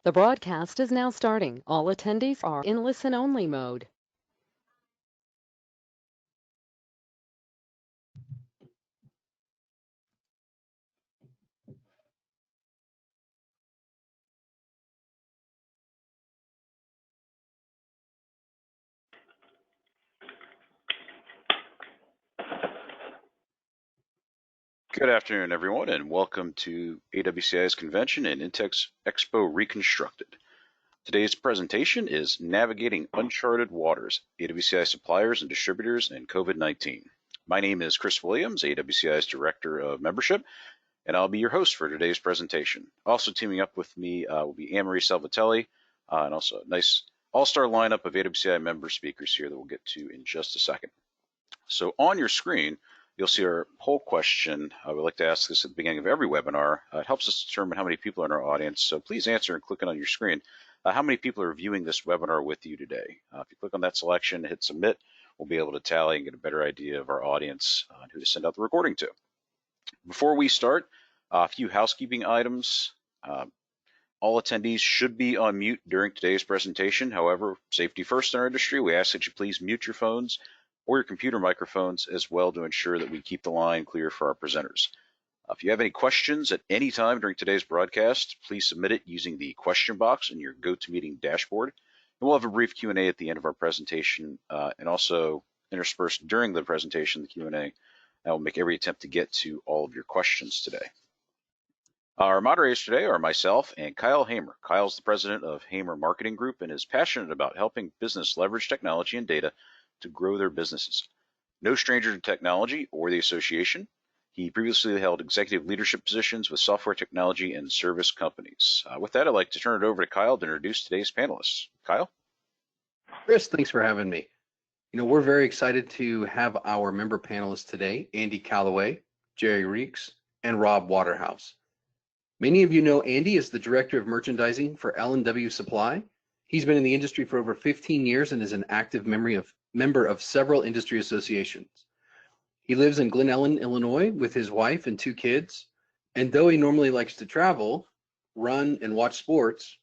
The broadcast is now starting. All attendees are in listen-only mode. Good afternoon, everyone, and welcome to AWCI's convention and INTEX Expo Reconstructed. Today's presentation is Navigating Uncharted Waters, AWCI Suppliers and Distributors and COVID-19. My name is Chris Williams, AWCI's Director of Membership, and I'll be your host for today's presentation. Also teaming up with me will be Anne-Marie Salvatelli, and also a nice all-star lineup of AWCI member speakers here that we'll get to in just a second. So on your screen, you'll see our poll question. I would like to ask this at the beginning of every webinar. It helps us determine how many people are in our audience, so please answer and click it on your screen. How many people are viewing this webinar with you today? If you click on that selection, hit submit, we'll be able to tally and get a better idea of our audience and who to send out the recording to. Before we start, a few housekeeping items. All attendees should be on mute during today's presentation. However, safety first in our industry, we ask that you please mute your phones or your computer microphones as well to ensure that we keep the line clear for our presenters. If you have any questions at any time during today's broadcast, please submit it using the question box in your GoToMeeting dashboard. And we'll have a brief Q&A at the end of our presentation and also interspersed during the presentation, the Q&A. And we'll make every attempt to get to all of your questions today. Our moderators today are myself and Kyle Hamer. Kyle's the president of Hamer Marketing Group and is passionate about helping business leverage technology and data to grow their businesses. No stranger to technology or the association. He previously held executive leadership positions with software technology and service companies. With that, I'd like to turn it over to Kyle to introduce today's panelists. Kyle? Chris, thanks for having me. We're very excited to have our member panelists today, Andy Calloway, Jerry Reeks, and Rob Waterhouse. Many of you know Andy is the Director of Merchandising for L&W Supply. He's been in the industry for over 15 years and is an active member of several industry associations. He lives in Glen Ellyn, Illinois with his wife and 2 kids. And though he normally likes to travel, run, and watch sports,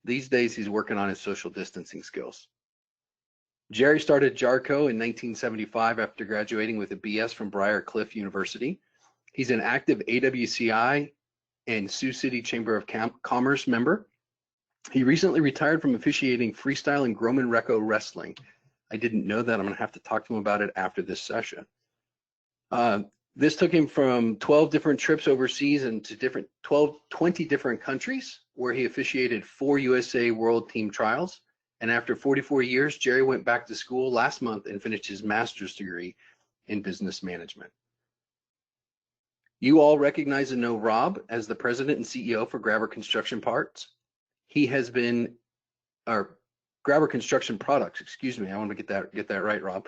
these days he's working on his social distancing skills. Jerry started Jarco in 1975 after graduating with a BS from Briar Cliff University. He's an active AWCI and Sioux City Chamber of Commerce member. He recently retired from officiating freestyle and Groman-Reco wrestling. I didn't know that. I'm going to have to talk to him about it after this session. This took him from 12 different trips overseas and to 20 different countries, where he officiated 4 USA World Team Trials. And after 44 years, Jerry went back to school last month and finished his master's degree in business management. You all recognize and know Rob as the president and CEO for Grabber Construction Parts. He has been, or Grabber Construction Products, excuse me, I want to get that right, Rob.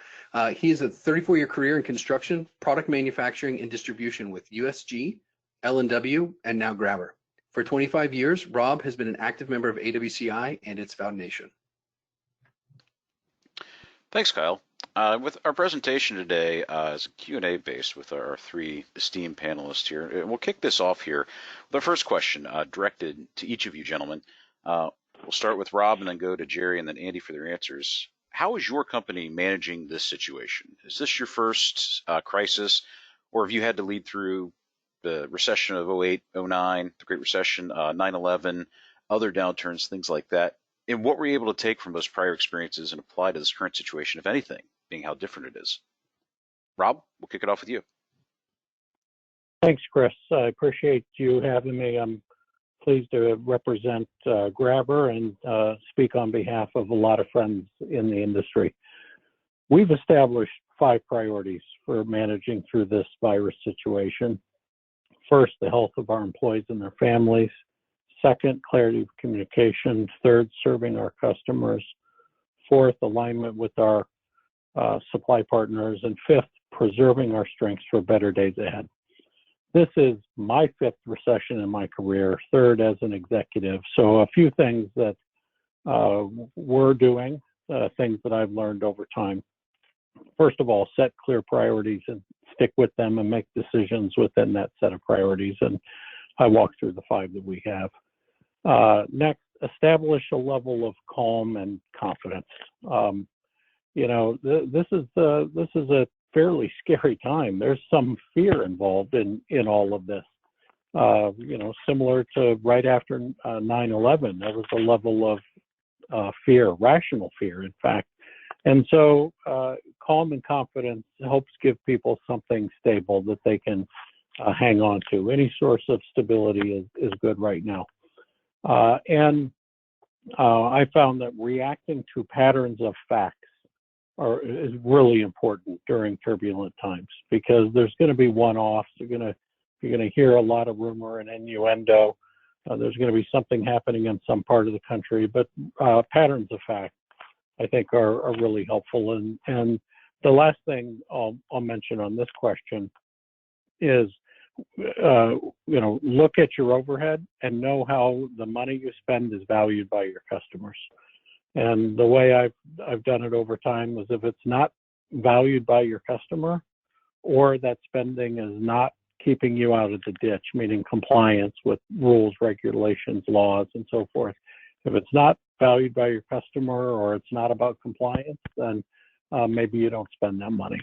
He has a 34-year career in construction, product manufacturing, and distribution with USG, L&W, and now Grabber. For 25 years, Rob has been an active member of AWCI and its foundation. Thanks, Kyle. With our presentation today is a Q&A based with our 3 esteemed panelists here. And we'll kick this off here with our first question directed to each of you gentlemen. We'll start with Rob and then go to Jerry and then Andy for their answers. How is your company managing this situation? Is this your first crisis, or have you had to lead through the recession of 08, 09, the Great Recession, 9/11, other downturns, things like that? And what were you able to take from those prior experiences and apply to this current situation, if anything, being how different it is? Rob, we'll kick it off with you. Thanks, Chris. I appreciate you having me. I'm pleased to represent Grabber and speak on behalf of a lot of friends in the industry. We've established 5 priorities for managing through this virus situation. First, the health of our employees and their families. Second, clarity of communication. Third, serving our customers. Fourth, alignment with our supply partners. And fifth, preserving our strengths for better days ahead. This is my 5th recession in my career, 3rd as an executive. So a few things that we're doing, things that I've learned over time. First of all, set clear priorities and stick with them and make decisions within that set of priorities. And I walk through the 5 that we have. Next, establish a level of calm and confidence. This is a fairly scary time. There's some fear involved in all of this. Similar to right after 9/11, there was a level of fear, rational fear, in fact. And so calm and confidence helps give people something stable that they can hang on to. Any source of stability is good right now. And I found that reacting to patterns of facts is really important during turbulent times, because there's going to be one-offs. You're going to hear a lot of rumor and innuendo. There's going to be something happening in some part of the country, but patterns of fact, I think, are really helpful. And the last thing I'll mention on this question is, look at your overhead and know how the money you spend is valued by your customers. And the way I've done it over time is, if it's not valued by your customer, or that spending is not keeping you out of the ditch, meaning compliance with rules, regulations, laws, and so forth. If it's not valued by your customer, or it's not about compliance, then maybe you don't spend that money.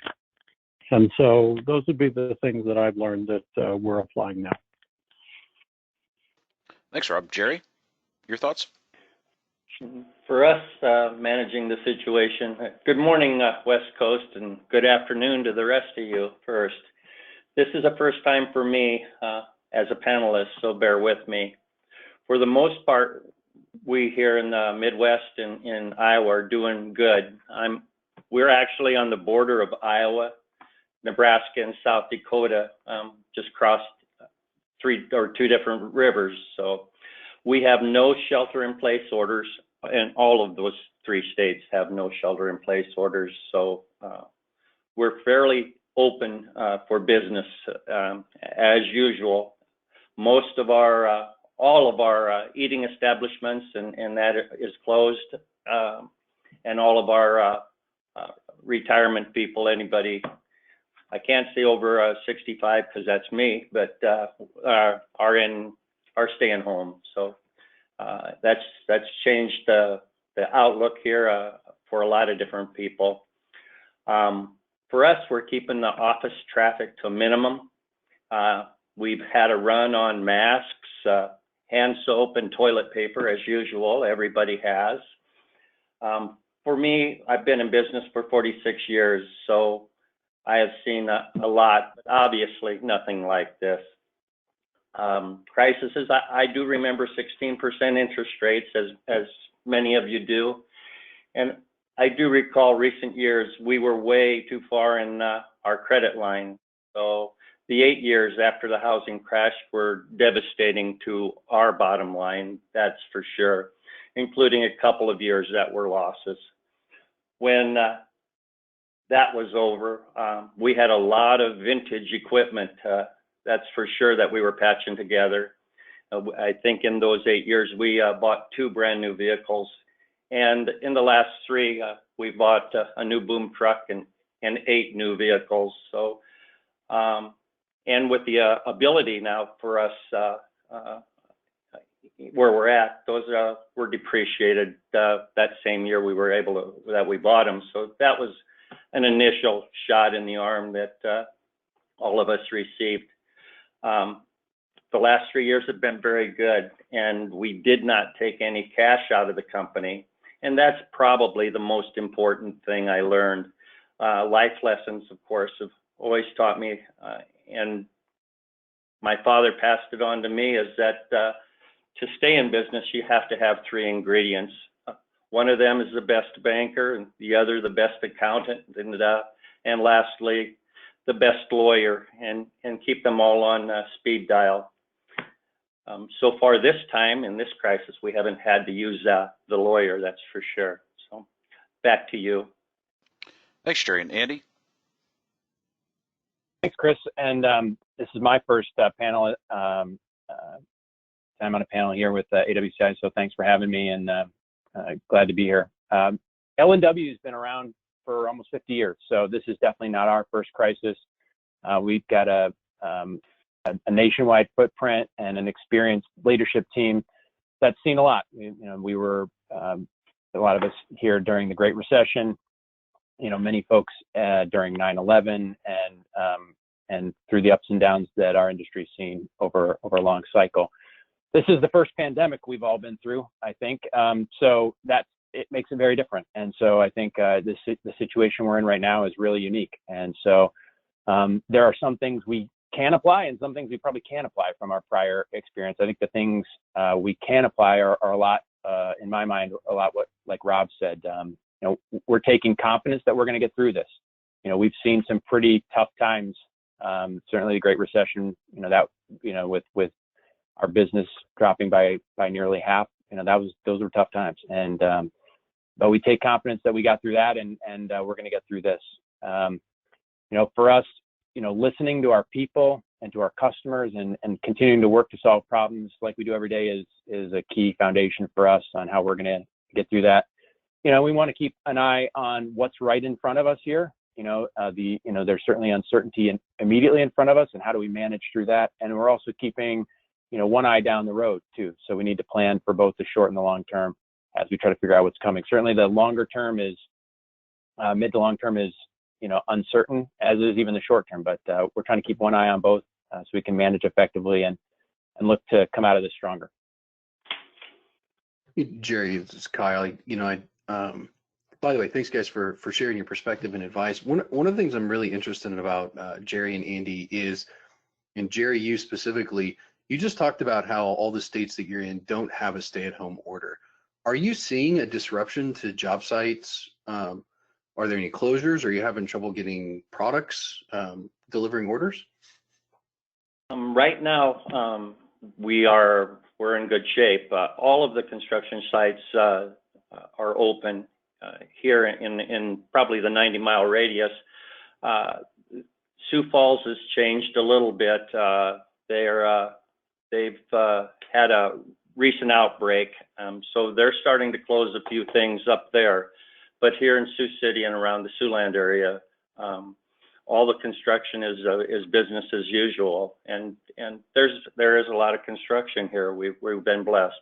And so those would be the things that I've learned that we're applying now. Thanks, Rob. Jerry, your thoughts? For us, managing the situation, good morning, West Coast, and good afternoon to the rest of you first. This is a first time for me as a panelist, so bear with me. For the most part, we here in the Midwest and in Iowa are doing good. We're actually on the border of Iowa, Nebraska, and South Dakota, just crossed two different rivers. So we have no shelter-in-place orders, and all of those three states have no shelter-in-place orders. So we're fairly open for business as usual. Most of all of our eating establishments and that is closed, and all of our retirement people, anybody, I can't say over 65 because that's me, but are staying home. So that's changed the outlook here for a lot of different people. For us, we're keeping the office traffic to a minimum. We've had a run on masks, hand soap, and toilet paper as usual. Everybody has. For me, I've been in business for 46 years, so I have seen a lot, but obviously nothing like this. Crises, I do remember 16% interest rates, as many of you do. And I do recall recent years, we were way too far in our credit line. So the 8 years after the housing crash were devastating to our bottom line, that's for sure, including a couple of years that were losses. When that was over, we had a lot of vintage equipment, that's for sure, that we were patching together. I think in those 8 years, we bought 2 brand new vehicles. And in the last 3, we bought a new boom truck and 8 new vehicles. So, and with the ability now for us, where we're at, those were depreciated that same year that we bought them. So that was an initial shot in the arm that all of us received. The last 3 years have been very good, and we did not take any cash out of the company. And that's probably the most important thing I learned. Life lessons, of course, have always taught me, and my father passed it on to me, is that to stay in business, you have to have 3 ingredients. One of them is the best banker, and the other the best accountant, and lastly, the best lawyer, and keep them all on speed dial. So far this time, in this crisis, we haven't had to use the lawyer, that's for sure. So back to you. Thanks, Jerry. And Andy? Thanks, Chris. And this is my first panel, time on a panel here with AWCI, so thanks for having me, and glad to be here. L&W has been around for almost 50 years, so this is definitely not our first crisis. We've got a nationwide footprint and an experienced leadership team that's seen a lot. We were a lot of us here during the Great Recession. Many folks during 9/11 and through the ups and downs that our industry's seen over a long cycle. This is the first pandemic we've all been through, I think. So it makes it very different. And so I think the situation we're in right now is really unique. And so there are some things we can apply and some things we probably can't apply from our prior experience. I think the things we can apply are a lot, in my mind, a lot what, like Rob said, we're taking confidence that we're going to get through this. We've seen some pretty tough times. Certainly the Great Recession, with our business dropping by nearly half, those were tough times. And but we take confidence that we got through that, and we're going to get through this. For us, listening to our people and to our customers and continuing to work to solve problems like we do every day is a key foundation for us on how we're going to get through that. We want to keep an eye on what's right in front of us here. There's certainly uncertainty immediately in front of us, and how do we manage through that? And we're also keeping, one eye down the road too. So we need to plan for both the short and the long term as we try to figure out what's coming. Certainly the longer term is, mid to long term is, uncertain, as is even the short term, but we're trying to keep one eye on both so we can manage effectively and look to come out of this stronger. Jerry, this is Kyle. By the way, thanks guys for sharing your perspective and advice. One of the things I'm really interested in about Jerry and Andy is, and Jerry, you specifically, you just talked about how all the states that you're in don't have a stay-at-home order. Are you seeing a disruption to job sites? Are there any closures? Are you having trouble getting products, delivering orders? Right now, we're in good shape. All of the construction sites are open here in probably the 90-mile radius. Sioux Falls has changed a little bit. They've had a recent outbreak, so they're starting to close a few things up there. But here in Sioux City and around the Siouxland area, all the construction is business as usual, and there is a lot of construction here. We've been blessed.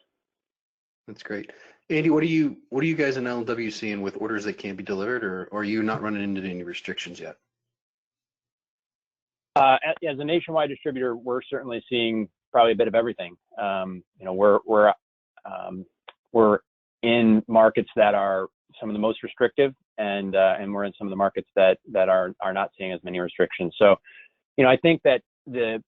That's great. Andy, what are you guys in LW seeing with orders that can't be delivered, or are you not running into any restrictions yet? As a nationwide distributor, we're certainly seeing probably a bit of everything. We're in markets that are some of the most restrictive, and we're in some of the markets that are not seeing as many restrictions. So, I think that the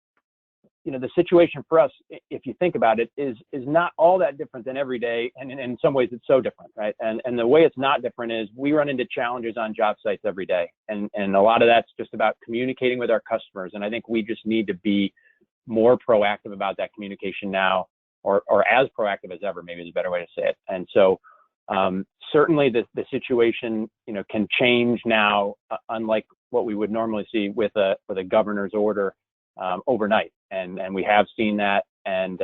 situation for us, if you think about it, is not all that different than every day, and in some ways it's so different, right? And the way it's not different is we run into challenges on job sites every day, and a lot of that's just about communicating with our customers. And I think we just need to be more proactive about that communication now, or as proactive as ever, maybe is a better way to say it. And so certainly the situation, can change now, unlike what we would normally see with a governor's order overnight. And we have seen that. And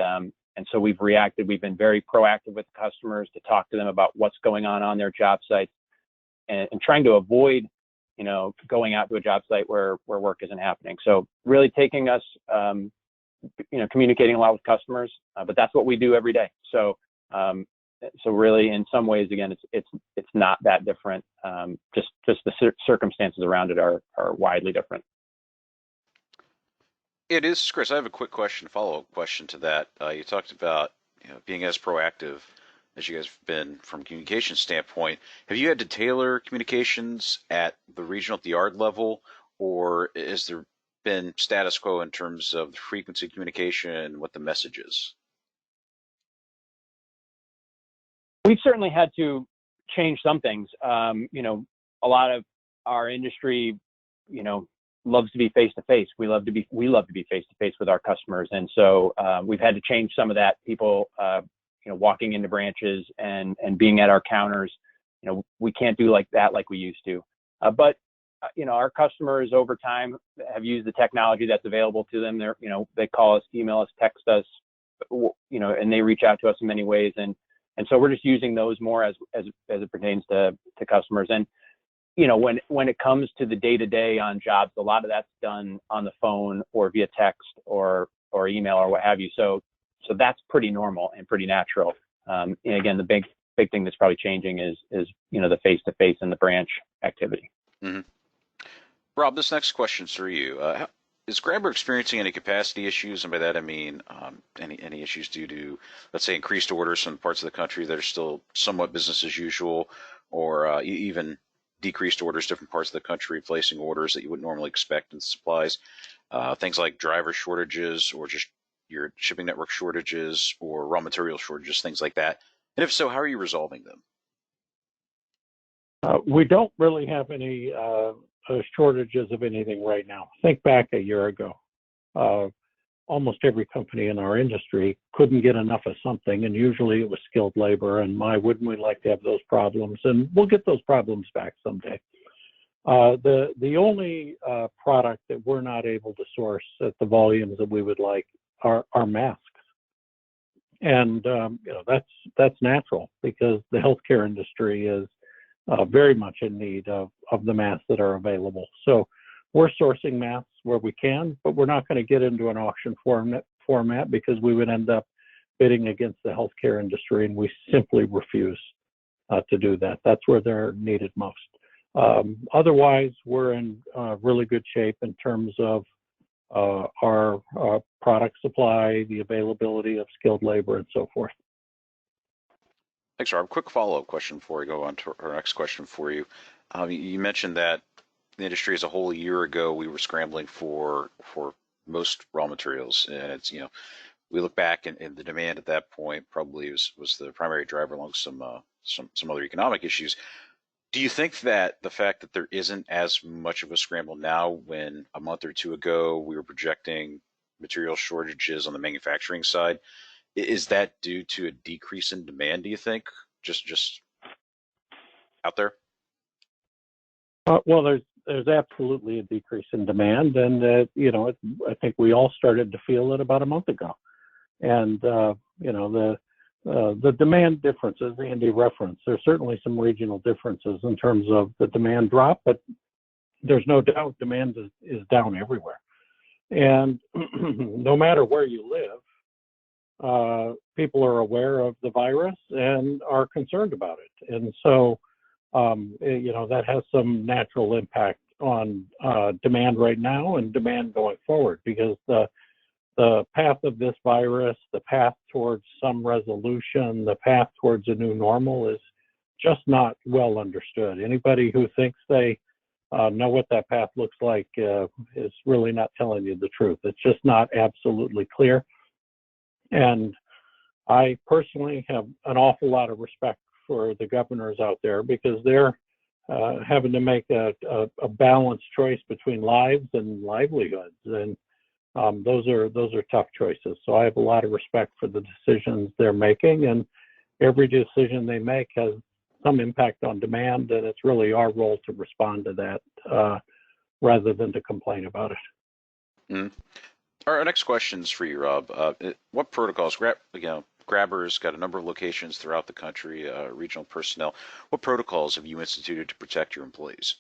so we've reacted. We've been very proactive with customers to talk to them about what's going on their job sites, and trying to avoid, going out to a job site where work isn't happening. So really taking us, communicating a lot with customers, but that's what we do every day. So really, in some ways, again, it's not that different. Just the circumstances around it are widely different. It is, Chris. I have a quick follow-up question to that. You talked about being as proactive as you guys have been from a communication standpoint. Have you had to tailor communications at the yard level, or has there been status quo in terms of the frequency of communication and what the message is? We've certainly had to change some things. A lot of our industry, loves to be face to face. We love to be face to face with our customers, and so we've had to change some of that. People, walking into branches and being at our counters, we can't do like we used to. But our customers over time have used the technology that's available to them. They call us, email us, text us, and they reach out to us in many ways. And so we're just using those more as it pertains to customers. And, when it comes to the day-to-day on jobs, a lot of that's done on the phone or via text or email or what have you. So So that's pretty normal and pretty natural. And again, the big thing that's probably changing is the face-to-face and the branch activity. Mm-hmm. Rob, this next question's for you. Is Grabber experiencing any capacity issues? And by that I mean any issues due to, let's say, increased orders from parts of the country that are still somewhat business as usual, or even decreased orders, different parts of the country placing orders that you wouldn't normally expect in supplies. Things like driver shortages or just your shipping network shortages or raw material shortages, things like that. And if so, how are you resolving them? We don't really have any shortages of anything right now. Think back a year ago. Almost every company in our industry couldn't get enough of something, and usually it was skilled labor, and wouldn't we like to have those problems? And we'll get those problems back someday. The only product that we're not able to source at the volumes that we would like are masks. And that's natural, because the healthcare industry is very much in need of the masks that are available. So we're sourcing masks where we can, but we're not going to get into an auction format because we would end up bidding against the healthcare industry, and we simply refuse to do that. That's where they're needed most. Otherwise, we're in really good shape in terms of our product supply, the availability of skilled labor, and so forth. Thanks, Rob. Quick follow-up question before we go on to our next question for you. You mentioned that the industry as a whole, a year ago, we were scrambling for most raw materials, and it's we look back and the demand at that point probably was the primary driver, along some other economic issues. Do you think that the fact that there isn't as much of a scramble now, when a month or two ago we were projecting material shortages on the manufacturing side, is that due to a decrease in demand, do you think, just out there? Well, there's absolutely a decrease in demand, and I think we all started to feel it about a month ago. And the demand differences Andy referenced, there's certainly some regional differences in terms of the demand drop, but there's no doubt demand is down everywhere. And no matter where you live, people are aware of the virus and are concerned about it. And so, that has some natural impact on demand right now and demand going forward, because the path of this virus, the path towards some resolution, the path towards a new normal is just not well understood. Anybody who thinks they know what that path looks like is really not telling you the truth. It's just not absolutely clear. And I personally have an awful lot of respect for the governors out there, because they're having to make a balanced choice between lives and livelihoods. And those are tough choices. So I have a lot of respect for the decisions they're making, and every decision they make has some impact on demand, and it's really our role to respond to that rather than to complain about it. Mm-hmm. Our next question is for you, Rob. What protocols, Grabber's got a number of locations throughout the country, regional personnel. What protocols have you instituted to protect your employees?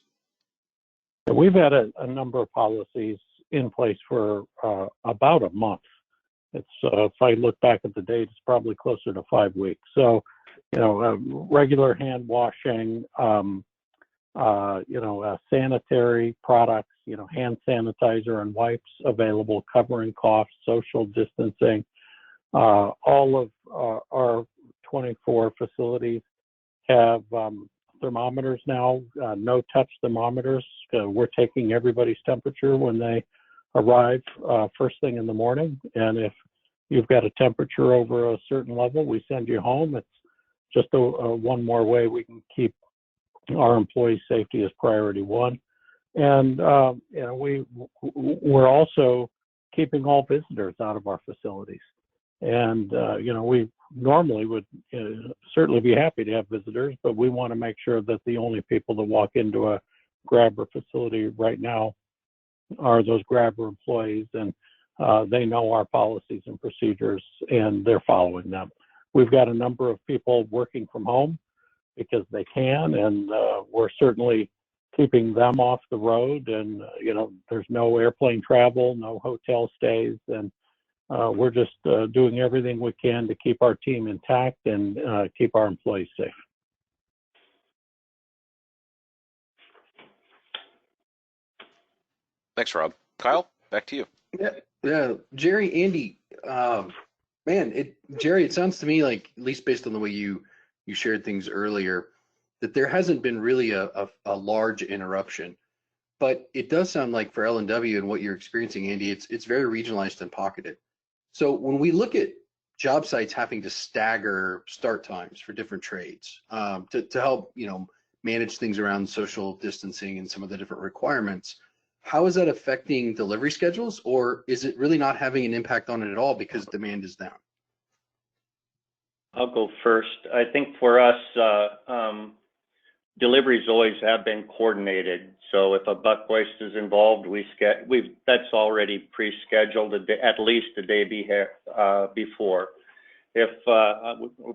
We've had a number of policies in place for about a month. It's if I look back at the date, it's probably closer to 5 weeks. So, regular hand washing, sanitary products, hand sanitizer and wipes available, covering coughs, social distancing. All of our 24 facilities have thermometers now, no-touch thermometers. We're taking everybody's temperature when they arrive first thing in the morning. And if you've got a temperature over a certain level, we send you home. It's just one more way we can keep our employees' safety as priority one. And we're also keeping all visitors out of our facilities. And we normally would certainly be happy to have visitors, but we want to make sure that the only people that walk into a Grabber facility right now are those Grabber employees, and they know our policies and procedures, and they're following them. We've got a number of people working from home because they can, and we're certainly keeping them off the road. And there's no airplane travel, no hotel stays, and we're just doing everything we can to keep our team intact and keep our employees safe. Thanks, Rob. Kyle, back to you. Yeah, Jerry, Andy, Jerry, it sounds to me like, at least based on the way you shared things earlier, that there hasn't been really a large interruption. But it does sound like for L&W and what you're experiencing, Andy, it's very regionalized and pocketed. So when we look at job sites having to stagger start times for different trades to help manage things around social distancing and some of the different requirements, how is that affecting delivery schedules, or is it really not having an impact on it at all because demand is down? I'll go first. I think for us, deliveries always have been coordinated. So if a buck hoist is involved, that's already pre-scheduled at least a day before. If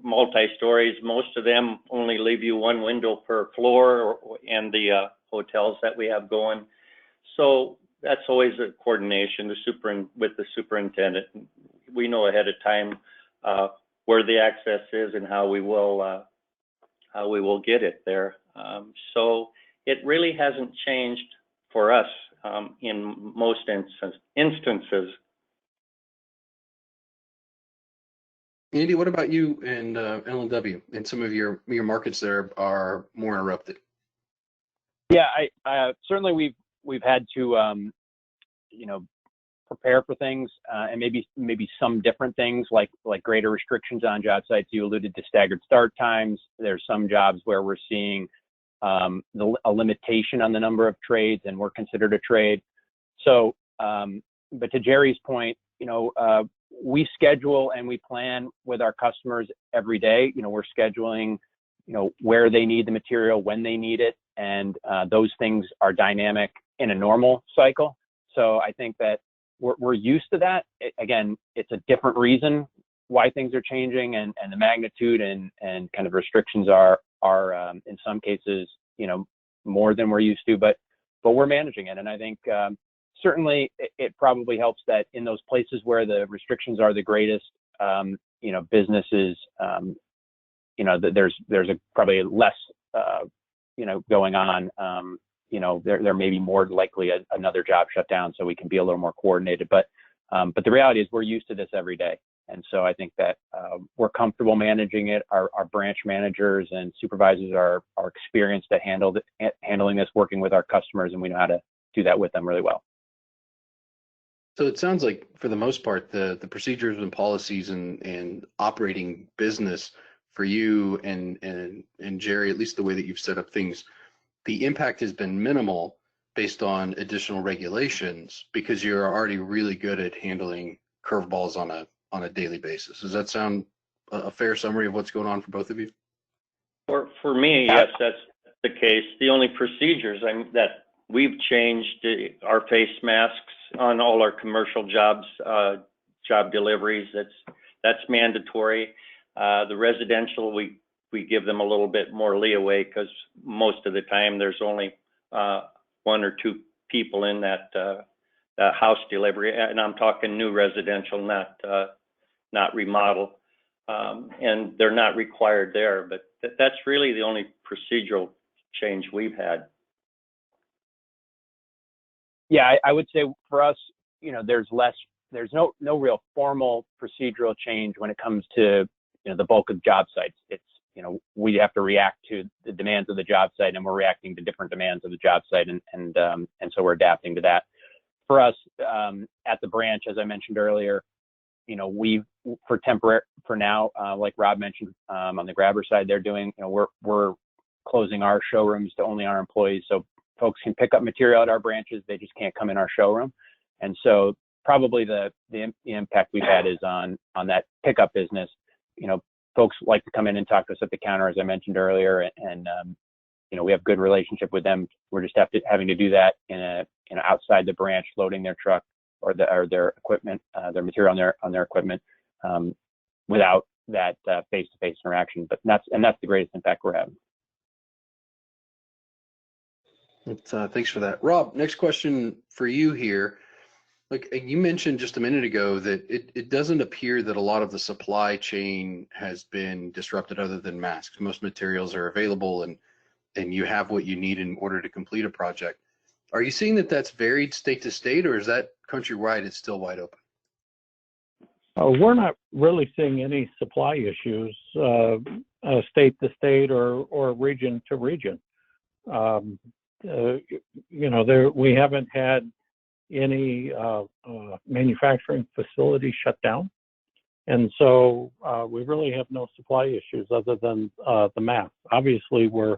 multi-stories, most of them only leave you one window per floor, and the hotels that we have going. So that's always a coordination with the superintendent. We know ahead of time where the access is and how we will get it there. So it really hasn't changed for us in most instances. Andy, what about you and L&W and some of your markets there are more interrupted? Yeah, I certainly we've had to prepare for things and maybe some different things like greater restrictions on job sites. You alluded to staggered start times. There's some jobs where we're seeing a limitation on the number of trades, and we're considered a trade. So, but to Jerry's point, we schedule and we plan with our customers every day. We're scheduling, where they need the material, when they need it, and those things are dynamic in a normal cycle. So I think that we're used to that. Again, it's a different reason why things are changing, and the magnitude and kind of restrictions are in some cases, more than we're used to, but we're managing it. And I think certainly it probably helps that in those places where the restrictions are the greatest, businesses, there's probably less, going on. There may be more likely another job shut down, so we can be a little more coordinated. But the reality is we're used to this every day. And so I think that we're comfortable managing it. Our branch managers and supervisors are experienced at handling this, working with our customers, and we know how to do that with them really well. So it sounds like for the most part, the procedures and policies and operating business for you and Jerry, at least the way that you've set up things, the impact has been minimal based on additional regulations because you're already really good at handling curveballs on a daily basis. Does that sound a fair summary of what's going on for both of you? For me, yes, that's the case. The only procedures that we've changed are face masks on all our commercial jobs, job deliveries. That's mandatory. The residential, we give them a little bit more leeway because most of the time there's only one or two people in that house delivery, and I'm talking new residential, not remodel, and they're not required there. But that's really the only procedural change we've had. Yeah, I would say for us, there's no real formal procedural change when it comes to the bulk of job sites. It's we have to react to the demands of the job site, and we're reacting to different demands of the job site, and so we're adapting to that. For us, at the branch, as I mentioned earlier, we for now, like Rob mentioned, on the grabber side, they're doing, we're closing our showrooms to only our employees, so folks can pick up material at our branches. They just can't come in our showroom, and so probably the impact we've had is on that pickup business. Folks like to come in and talk to us at the counter, as I mentioned earlier, and we have good relationship with them. We're just having to do that in outside the branch, loading their truck or their equipment, their material on their equipment, without that face-to-face interaction. But that's the greatest impact we're having. Thanks for that, Rob. Next question for you here. Like you mentioned just a minute ago that it doesn't appear that a lot of the supply chain has been disrupted other than masks. Most materials are available and you have what you need in order to complete a project. Are you seeing that that's varied state to state, or is that countrywide it's still wide open? We're not really seeing any supply issues, state to state or region to region. We haven't had any manufacturing facility shut down, and so we really have no supply issues other than the masks. Obviously, we're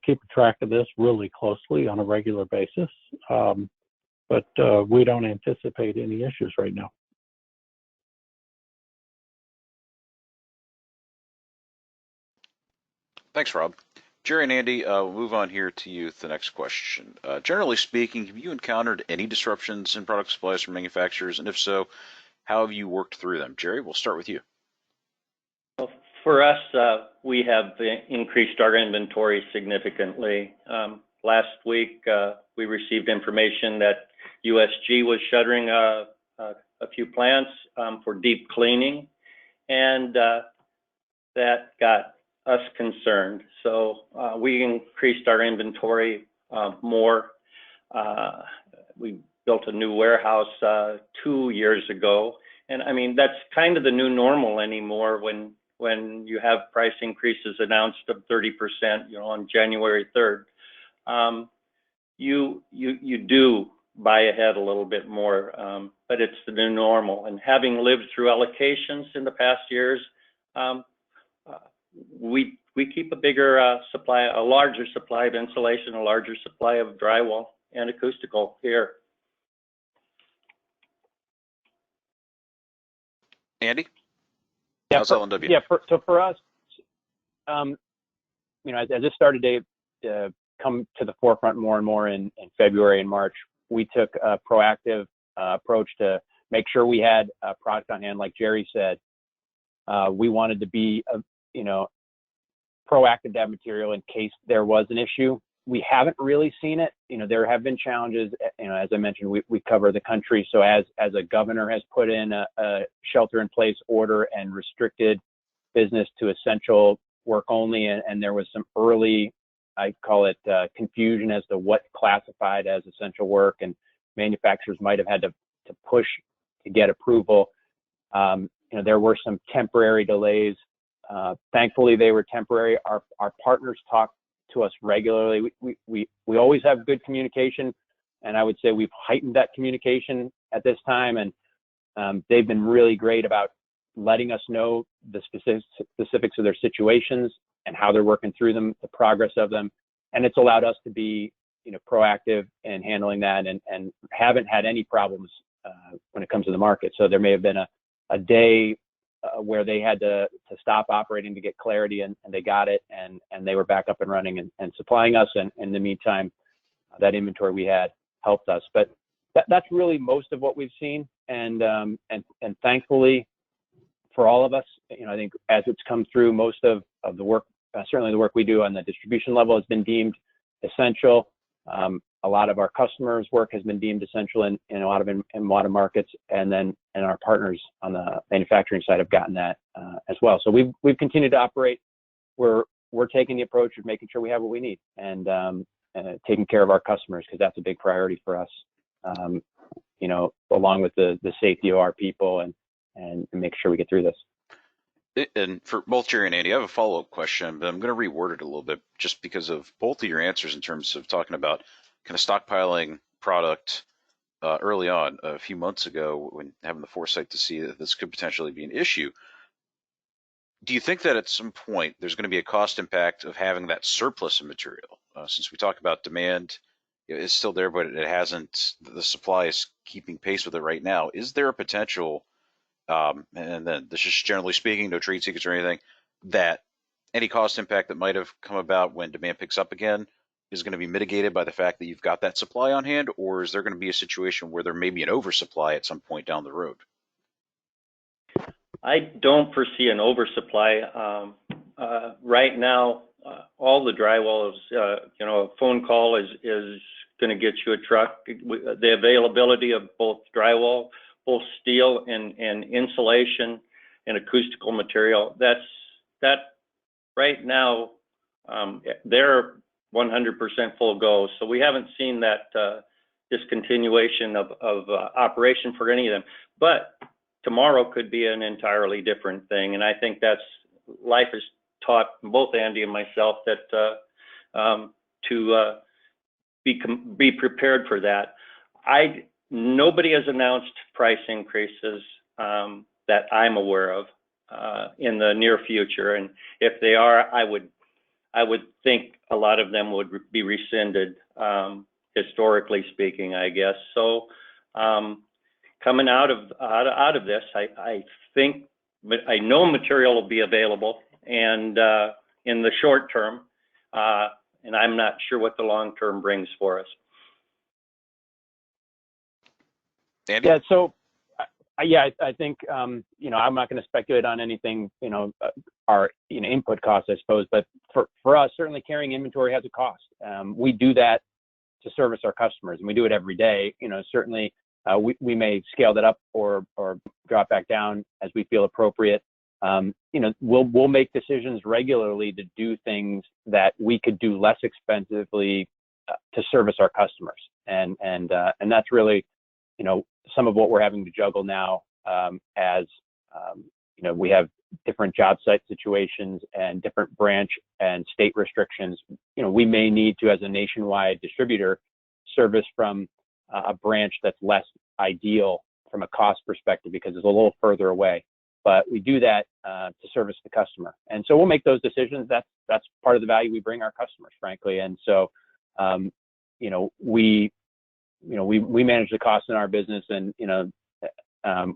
keeping track of this really closely on a regular basis, but we don't anticipate any issues right now. Thanks, Rob. Jerry and Andy, we'll move on here to you with the next question. Generally speaking, have you encountered any disruptions in product supplies from manufacturers? And if so, how have you worked through them? Jerry, we'll start with you. For us, we have increased our inventory significantly. Last week, we received information that USG was shuttering a few plants for deep cleaning, and that got us concerned. So we increased our inventory more. We built a new warehouse 2 years ago, and I mean that's kind of the new normal anymore when you have price increases announced of 30%, on January 3rd. You do buy ahead a little bit more, but it's the new normal. And having lived through allocations in the past years, we keep a bigger supply, a larger supply of insulation, a larger supply of drywall and acoustical here. Andy? Yeah, How's L&W? Yeah, so for us, as this started to come to the forefront more and more in February and March, we took a proactive approach to make sure we had a product on hand. Like Jerry said, we wanted to be, proactive to have material in case there was an issue. We haven't really seen it. There have been challenges. As I mentioned, we cover the country. So as a governor has put in a shelter-in-place order and restricted business to essential work only, and there was some early, I call it confusion as to what classified as essential work, and manufacturers might have had to push to get approval. There were some temporary delays. Thankfully, they were temporary. Our partners talk to us regularly. We always have good communication, and I would say we've heightened that communication at this time, and they've been really great about letting us know the specifics of their situations and how they're working through them, the progress of them, and it's allowed us to be proactive in handling that, and haven't had any problems when it comes to the market. So there may have been a day where they had to stop operating to get clarity, and they got it, and they were back up and running and supplying us. And in the meantime, that inventory we had helped us. But that's really most of what we've seen. And thankfully for all of us, I think as it's come through, most of the work, certainly the work we do on the distribution level, has been deemed essential. A lot of our customers' work has been deemed essential in a lot of markets, and our partners on the manufacturing side have gotten that as well. So we've continued to operate. We're taking the approach of making sure we have what we need, and taking care of our customers, because that's a big priority for us. Along with the safety of our people and make sure we get through this. And for both Jerry and Andy, I have a follow-up question, but I'm going to reword it a little bit just because of both of your answers in terms of talking about kind of stockpiling product early on a few months ago when having the foresight to see that this could potentially be an issue. Do you think that at some point there's going to be a cost impact of having that surplus of material? Since we talk about demand is still there, but it hasn't, the supply is keeping pace with it right now. Is there a potential, and then this is generally speaking, no trade secrets or anything, that any cost impact that might have come about when demand picks up again is going to be mitigated by the fact that you've got that supply on hand? Or is there going to be a situation where there may be an oversupply at some point down the road? I don't foresee an oversupply. Right now, all the drywall is, a phone call is going to get you a truck. The availability of both drywall, both steel and insulation and acoustical material, that right now, they're 100% full go. So we haven't seen that discontinuation of operation for any of them. But tomorrow could be an entirely different thing. And I think that's, life has taught both Andy and myself that to be prepared for that. Nobody has announced price increases that I'm aware of in the near future. And if they are, I would think a lot of them would be rescinded, historically speaking, I guess. So coming out of this, I think, I know material will be available, and in the short term, and I'm not sure what the long term brings for us. Andy? Yeah, so I think I'm not going to speculate on anything, our input costs, I suppose, but for us, certainly carrying inventory has a cost. We do that to service our customers, and we do it every day. Certainly we may scale that up or drop back down as we feel appropriate. We'll make decisions regularly to do things that we could do less expensively to service our customers, and that's really some of what we're having to juggle now, as we have different job site situations and different branch and state restrictions. We may need to, as a nationwide distributor, service from a branch that's less ideal from a cost perspective because it's a little further away. But we do that to service the customer, and so we'll make those decisions. That's part of the value we bring our customers, frankly. And so, we manage the costs in our business, and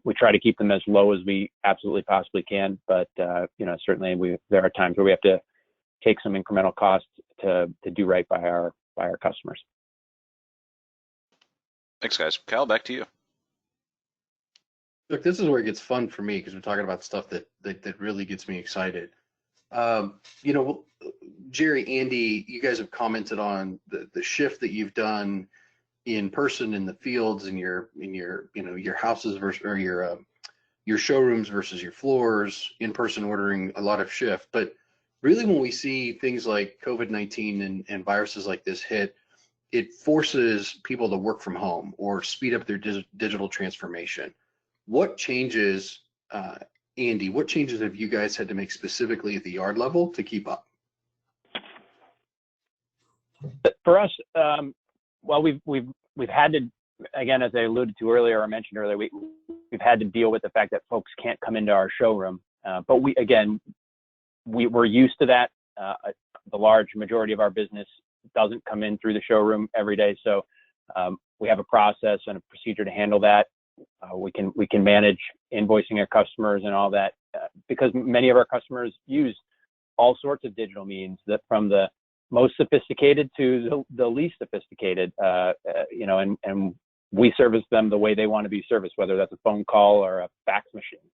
we try to keep them as low as we absolutely possibly can. But certainly there are times where we have to take some incremental costs to do right by our customers. Thanks, guys. Cal, back to you. Look, this is where it gets fun for me because we're talking about stuff that really gets me excited. Jerry, Andy, you guys have commented on the shift that you've done in person in the fields, in your houses versus, or your showrooms versus your floors, in person ordering, a lot of shift. But really, when we see things like COVID-19 and viruses like this hit, it forces people to work from home or speed up their digital transformation. What changes, Andy, what changes have you guys had to make specifically at the yard level to keep up? For us, well, we've had to, again, as I alluded to earlier, or mentioned earlier, we've had to deal with the fact that folks can't come into our showroom. But we're used to that. The large majority of our business doesn't come in through the showroom every day, so we have a process and a procedure to handle that. We can manage invoicing our customers and all that, because many of our customers use all sorts of digital means, that from the most sophisticated to the least sophisticated, and we service them the way they want to be serviced, whether that's a phone call or a fax machine,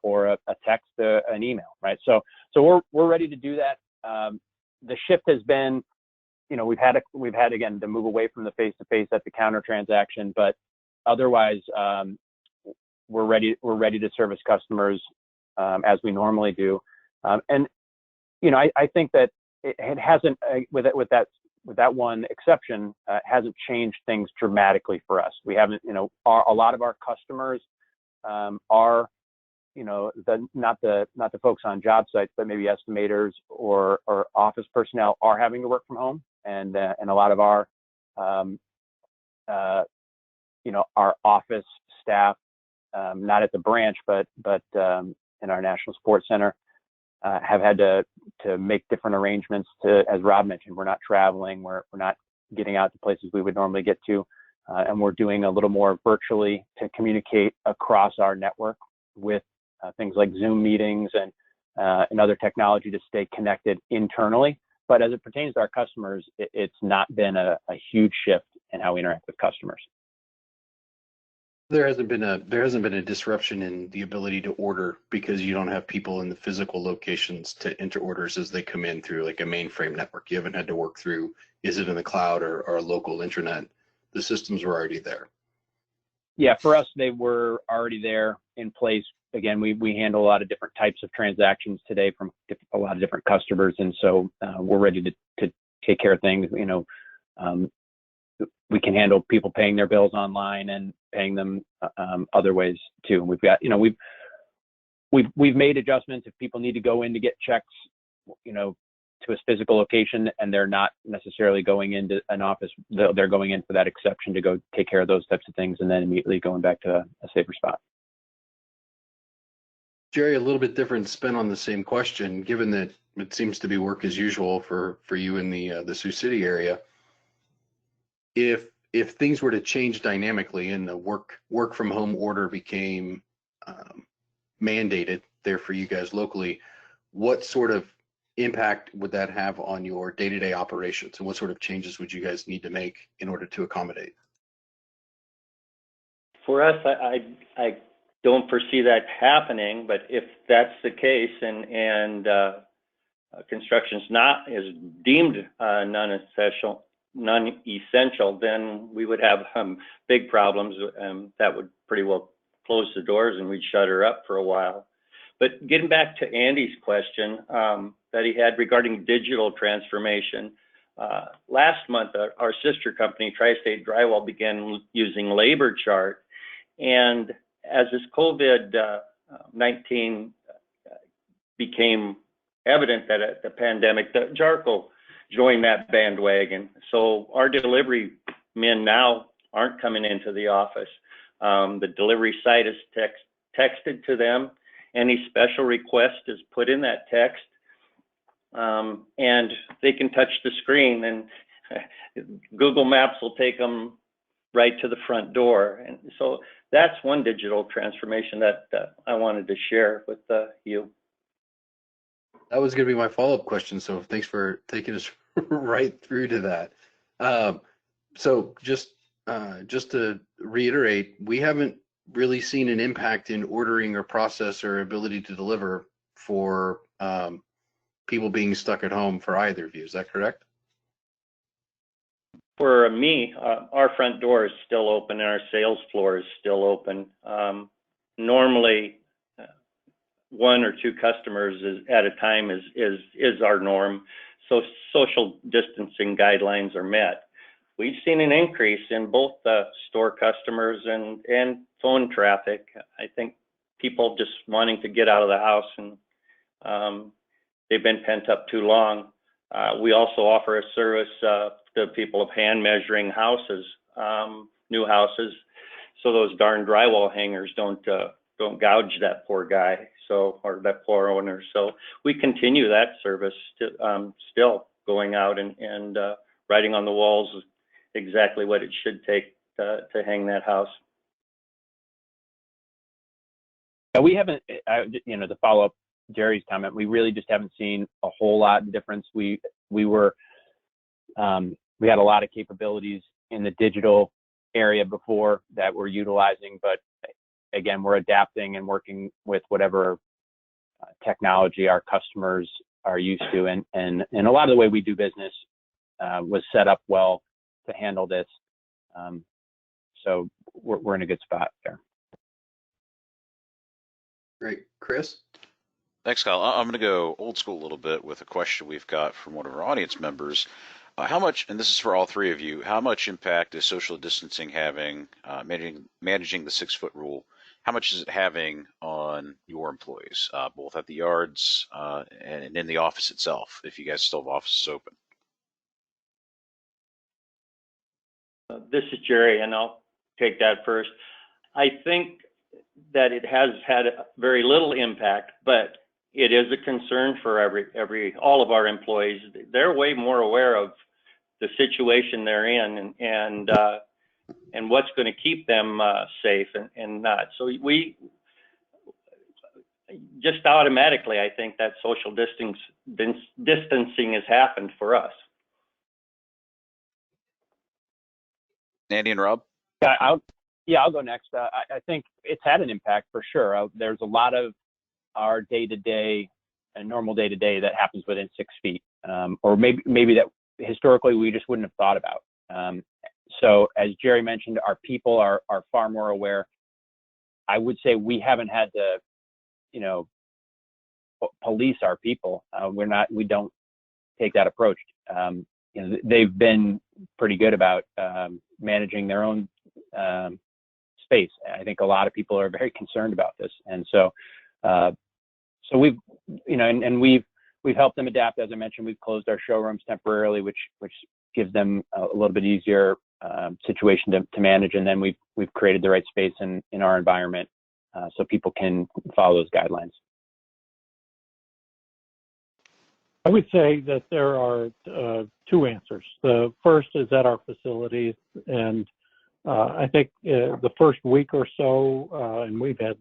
or a text, an email, right? So we're ready to do that. The shift has been, we've had again to move away from the face-to-face at the counter transaction, but otherwise, we're ready to service customers as we normally do. And I think that it hasn't, with that one exception, hasn't changed things dramatically for us. We haven't, a lot of our customers are, not the folks on job sites, but maybe estimators or office personnel are having to work from home, and a lot of our our office staff, not at the branch, but in our National Sports Center, have had to make different arrangements to, as Rob mentioned, we're not traveling, we're not getting out to places we would normally get to, and we're doing a little more virtually to communicate across our network with things like Zoom meetings and other technology to stay connected internally. But as it pertains to our customers, it's not been a huge shift in how we interact with customers. There hasn't been a disruption in the ability to order because you don't have people in the physical locations to enter orders as they come in through like a mainframe network. You haven't had to work through, is it in the cloud or a local intranet? The systems were already there. Yeah, for us, they were already there in place. Again, we handle a lot of different types of transactions today from a lot of different customers, and so we're ready to take care of things. You know, we can handle people paying their bills online and paying them other ways too. We've got, you know, we've made adjustments if people need to go in to get checks, you know, to a physical location and they're not necessarily going into an office. They're going in for that exception to go take care of those types of things and then immediately going back to a safer spot. Jerry, a little bit different spin on the same question, given that it seems to be work as usual for you in the Sioux City area. If things were to change dynamically and the work from home order became mandated there for you guys locally, what sort of impact would that have on your day-to-day operations, and what sort of changes would you guys need to make in order to accommodate? For us, I don't foresee that happening, but if that's the case and construction's not is deemed non-essential, then we would have big problems. That would pretty well close the doors and we'd shut her up for a while. But getting back to Andy's question that he had regarding digital transformation, last month our sister company, Tri-State Drywall, began using Labor Chart. And as this COVID-19 became evident that the pandemic, the JARCO joined that bandwagon. So our delivery men now aren't coming into the office. The delivery site is texted to them. Any special request is put in that text, and they can touch the screen, and Google Maps will take them right to the front door. And so that's one digital transformation that I wanted to share with you. That was going to be my follow-up question, so thanks for taking us right through to that. So just to reiterate, we haven't really seen an impact in ordering or process or ability to deliver for people being stuck at home for either of you. Is that correct? For me, our front door is still open and our sales floor is still open. Normally, one or two customers at a time is our norm. So social distancing guidelines are met. We've seen an increase in both the store customers and phone traffic. I think people just wanting to get out of the house, and they've been pent up too long. We also offer a service to people of hand measuring houses, new houses, so those darn drywall hangers don't gouge that poor guy, or that poor owner. So we continue that service still going out and writing on the walls exactly what it should take to hang that house. We haven't, you know, to follow up Jerry's comment, we really just haven't seen a whole lot of difference. We had a lot of capabilities in the digital area before that we're utilizing, but again, we're adapting and working with whatever technology our customers are used to, and a lot of the way we do business was set up well to handle this. So we're in a good spot there. Great. Chris? Thanks, Kyle. I'm going to go old school a little bit with a question we've got from one of our audience members. How much, and this is for all three of you, how much impact is social distancing having, managing the 6-foot rule? How much is it having on your employees, both at the yards and in the office itself, if you guys still have offices open? This is Jerry, and I'll take that first. I think that it has had very little impact, but it is a concern for all of our employees. They're way more aware of the situation they're in and what's going to keep them safe and not. So we just automatically, I think that social distancing has happened for us. Andy and Rob? Yeah, Yeah, I'll go next. I think it's had an impact for sure. There's a lot of our day-to-day and normal day-to-day that happens within 6 feet, or maybe that historically we just wouldn't have thought about. So as Jerry mentioned, our people are far more aware. I would say we haven't had to, police our people. We don't take that approach. They've been pretty good about managing their own space. I think a lot of people are very concerned about this, and so we've, and we've helped them adapt. As I mentioned, we've closed our showrooms temporarily, which gives them a little bit easier situation to manage, and then we've created the right space in our environment so people can follow those guidelines. I would say that there are two answers. The first is at our facilities, and I think the first week or so, and we've had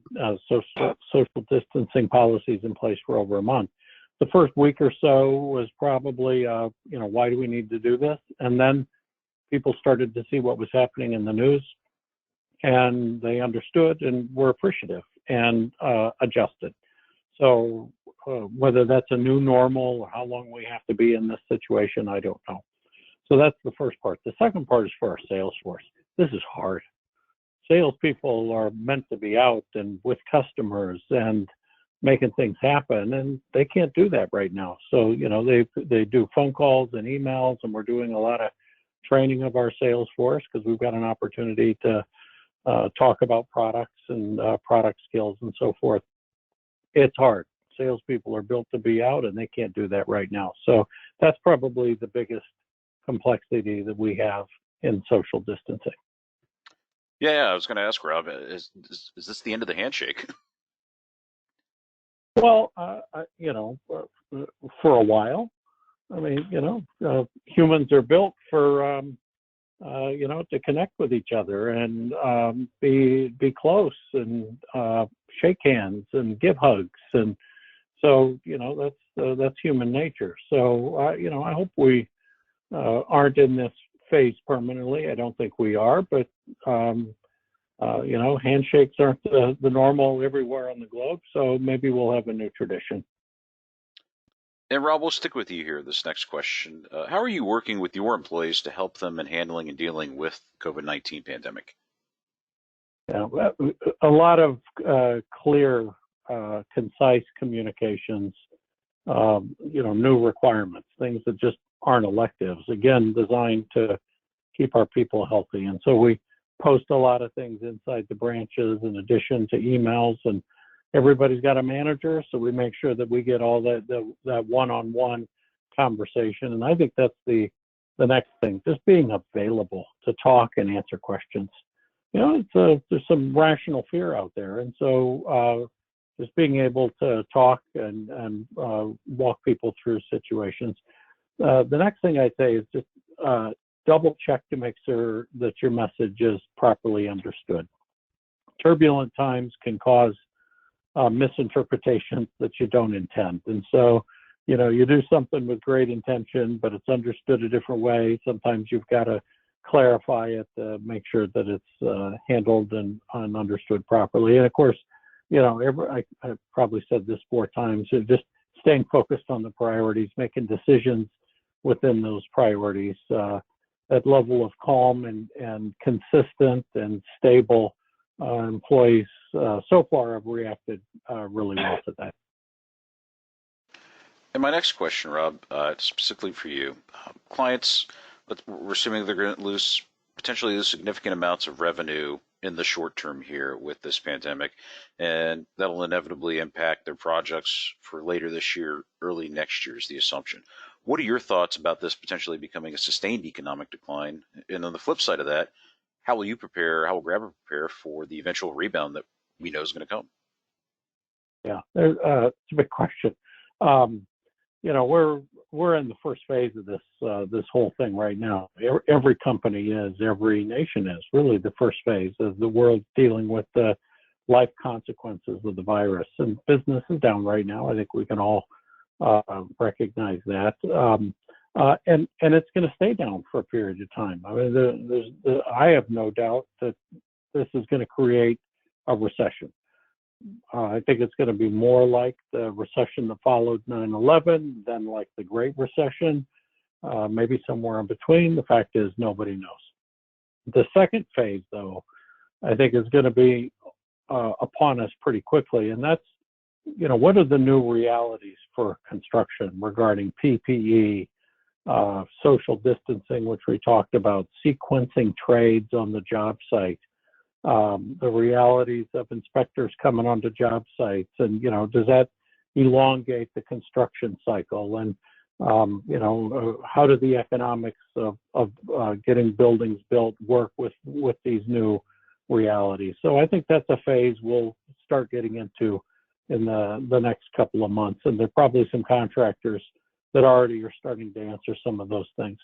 social distancing policies in place for over a month. The first week or so was probably, why do we need to do this? And then people started to see what was happening in the news, and they understood and were appreciative and adjusted. So whether that's a new normal or how long we have to be in this situation, I don't know. So that's the first part. The second part is for our sales force. This is hard. Salespeople are meant to be out and with customers and making things happen, and they can't do that right now. So, they do phone calls and emails, and we're doing a lot of training of our sales force because we've got an opportunity to talk about products and product skills and so forth. It's hard. Salespeople are built to be out, and they can't do that right now. So that's probably the biggest complexity that we have in social distancing. Yeah, I was going to ask Rob, is this the end of the handshake? Well, for a while. I mean, humans are built for, to connect with each other and be close and shake hands and give hugs. And so, that's human nature. So, I hope we aren't in this phase permanently. I don't think we are, but handshakes aren't the normal everywhere on the globe, so maybe we'll have a new tradition. And Rob, we'll stick with you here. This next question: how are you working with your employees to help them in handling and dealing with COVID-19 pandemic? Yeah, a lot of clear, concise communications. New requirements, things that just aren't electives. Again, designed to keep our people healthy, and so we post a lot of things inside the branches in addition to emails, and everybody's got a manager, so we make sure that we get all that one-on-one conversation. And I think that's the next thing, just being available to talk and answer questions. There's some rational fear out there, and so just being able to talk and walk people through situations. The next thing I'd say is just double check to make sure that your message is properly understood. Turbulent times can cause misinterpretations that you don't intend. And so, you do something with great intention, but it's understood a different way. Sometimes you've got to clarify it to make sure that it's handled and understood properly. And of course, I've probably said this 4 times, just staying focused on the priorities, making decisions within those priorities. That level of calm and consistent and stable employees so far have reacted really well to that. And my next question, Rob, specifically for you, clients, we're assuming they're going to potentially lose significant amounts of revenue in the short term here with this pandemic, and that'll inevitably impact their projects for later this year, early next year is the assumption. What are your thoughts about this potentially becoming a sustained economic decline? And on the flip side of that, how will Grabber prepare for the eventual rebound that we know is going to come? Yeah, it's a big question. We're in the first phase of this whole thing right now. Every company is, every nation is, really the first phase of the world dealing with the life consequences of the virus. And business is down right now. I think we can all recognize that. And it's going to stay down for a period of time. I mean, I have no doubt that this is going to create a recession. I think it's going to be more like the recession that followed 9/11 than like the Great Recession, maybe somewhere in between. The fact is, nobody knows. The second phase, though, I think is going to be upon us pretty quickly, and that's, what are the new realities for construction regarding PPE, social distancing, which we talked about, sequencing trades on the job site, the realities of inspectors coming onto job sites, and does that elongate the construction cycle, and how do the economics of getting buildings built work with these new realities? So I think that's a phase we'll start getting into in the next couple of months, and there are probably some contractors that already are starting to answer some of those things.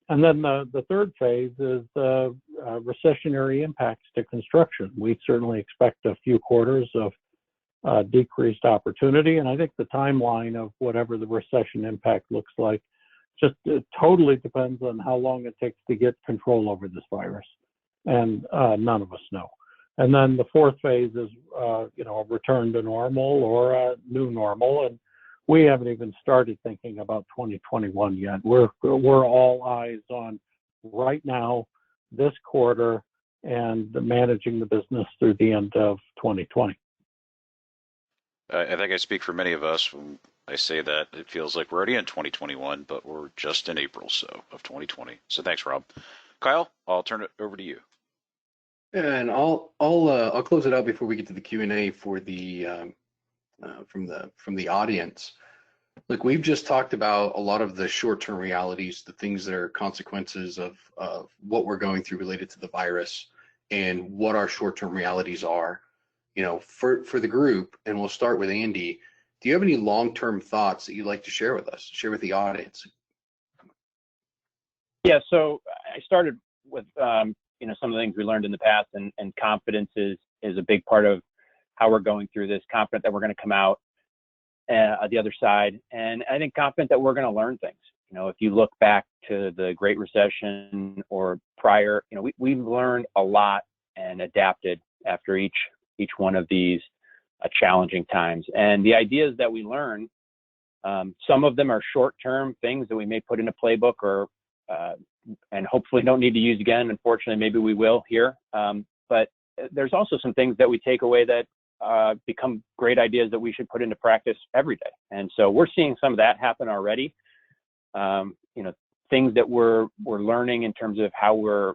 And then the third phase is recessionary impacts to construction. We certainly expect a few quarters of decreased opportunity, and I think the timeline of whatever the recession impact looks like just totally depends on how long it takes to get control over this virus, and none of us know. And then the fourth phase is a return to normal or a new normal, and we haven't even started thinking about 2021 yet. We're all eyes on right now, this quarter, and managing the business through the end of 2020. I think I speak for many of us when I say that it feels like we're already in 2021, but we're just in April of 2020. So thanks, Rob. Kyle, I'll turn it over to you. And I'll close it out before we get to the Q&A for the from the audience. Look, we've just talked about a lot of the short-term realities, the things that are consequences of what we're going through related to the virus, and what our short-term realities are. For the group, and we'll start with Andy. Do you have any long-term thoughts that you'd like to share with us, share with the audience? Yeah, so I started with some of the things we learned in the past, and confidence is a big part of how we're going through this. Confident that we're going to come out the other side, and I think confident that we're going to learn things. If you look back to the Great Recession or prior, we've learned a lot and adapted after each one of these challenging times. And the ideas that we learn, some of them are short-term things that we may put in a playbook or and hopefully don't need to use again. Unfortunately, maybe we will here. But there's also some things that we take away that become great ideas that we should put into practice every day. And so we're seeing some of that happen already. Things that we're learning in terms of how we're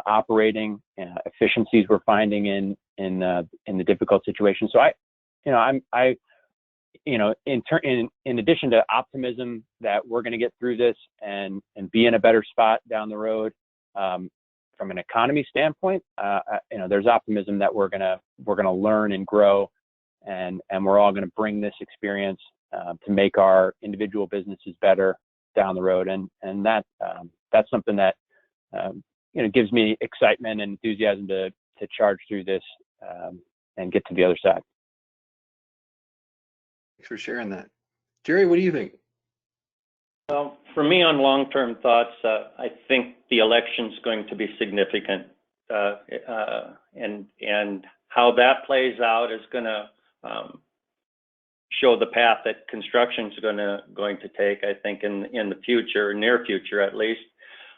operating, efficiencies we're finding in the difficult situation. So in addition to optimism that we're going to get through this and be in a better spot down the road, from an economy standpoint, there's optimism that we're gonna learn and grow, and we're all going to bring this experience to make our individual businesses better down the road, and that's something that gives me excitement and enthusiasm to charge through this and get to the other side. Thanks for sharing that. Jerry, what do you think? Well, for me, on long-term thoughts, I think the election's going to be significant, and how that plays out is going to show the path that construction's going to take. I think in the future, near future at least.